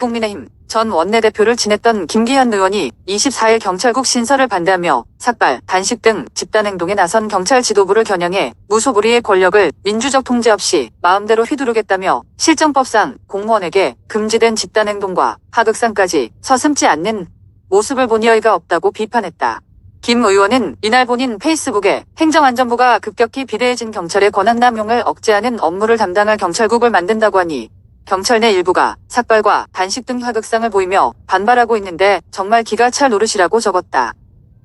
국민의힘 전 원내대표를 지냈던 김기현 의원이 24일 경찰국 신설을 반대하며 삭발, 단식 등 집단행동에 나선 경찰 지도부를 겨냥해 무소불위의 권력을 민주적 통제 없이 마음대로 휘두르겠다며 실정법상 공무원에게 금지된 집단행동과 하극상까지 서슴지 않는 모습을 보니 어이가 없다고 비판했다. 김 의원은 이날 본인 페이스북에 행정안전부가 급격히 비대해진 경찰의 권한남용을 억제하는 업무를 담당할 경찰국을 만든다고 하니 경찰 내 일부가 삭발과 단식 등 하극상을 보이며 반발하고 있는데 정말 기가 찰 노릇이라고 적었다.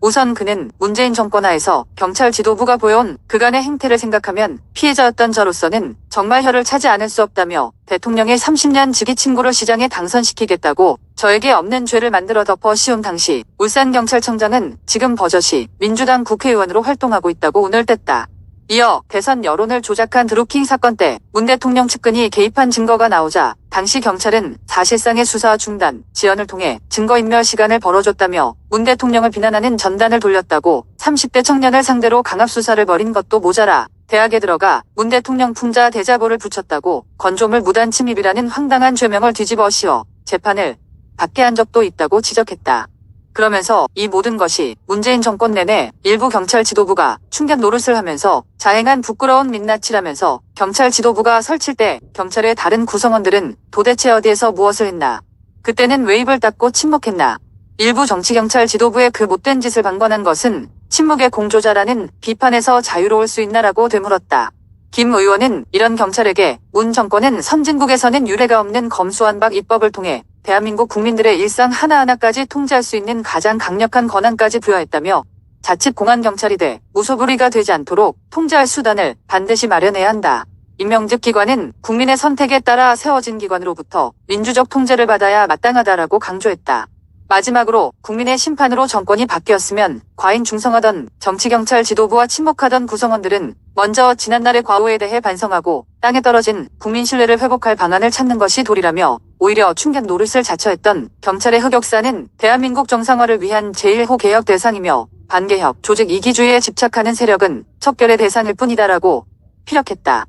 우선 그는 문재인 정권 하에서 경찰 지도부가 보여온 그간의 행태를 생각하면 피해자였던 저로서는 정말 혀를 차지 않을 수 없다며 대통령의 30년 지기 친구를 시장에 당선시키겠다고 저에게 없는 죄를 만들어 덮어 씌운 당시 울산경찰청장은 지금 버젓이 민주당 국회의원으로 활동하고 있다고 운을 뗐다. 이어 대선 여론을 조작한 드루킹 사건 때 문 대통령 측근이 개입한 증거가 나오자 당시 경찰은 사실상의 수사 중단, 지연을 통해 증거인멸 시간을 벌어줬다며 문 대통령을 비난하는 전단을 돌렸다고 30대 청년을 상대로 강압수사를 벌인 것도 모자라 대학에 들어가 문 대통령 풍자 대자보를 붙였다고 건조물 무단 침입이라는 황당한 죄명을 뒤집어 씌워 재판을 받게 한 적도 있다고 지적했다. 그러면서 이 모든 것이 문재인 정권 내내 일부 경찰 지도부가 충격 노릇을 하면서 자행한 부끄러운 민낯이라면서 경찰 지도부가 설칠 때 경찰의 다른 구성원들은 도대체 어디에서 무엇을 했나? 그때는 왜 입을 닫고 침묵했나? 일부 정치경찰 지도부의 그 못된 짓을 방관한 것은 침묵의 공조자라는 비판에서 자유로울 수 있나라고 되물었다. 김 의원은 이런 경찰에게 문 정권은 선진국에서는 유례가 없는 검수완박 입법을 통해 대한민국 국민들의 일상 하나하나까지 통제할 수 있는 가장 강력한 권한까지 부여했다며 자칫 공안경찰이 돼 무소불위가 되지 않도록 통제할 수단을 반드시 마련해야 한다. 임명직 기관은 국민의 선택에 따라 세워진 기관으로부터 민주적 통제를 받아야 마땅하다라고 강조했다. 마지막으로 국민의 심판으로 정권이 바뀌었으면 과인 중성하던 정치경찰 지도부와 침묵하던 구성원들은 먼저 지난날의 과오에 대해 반성하고 땅에 떨어진 국민 신뢰를 회복할 방안을 찾는 것이 도리라며 오히려 충격 노릇을 자처했던 경찰의 흑역사는 대한민국 정상화를 위한 제1호 개혁 대상이며 반개혁, 조직 이기주의에 집착하는 세력은 척결의 대상일 뿐이다라고 피력했다.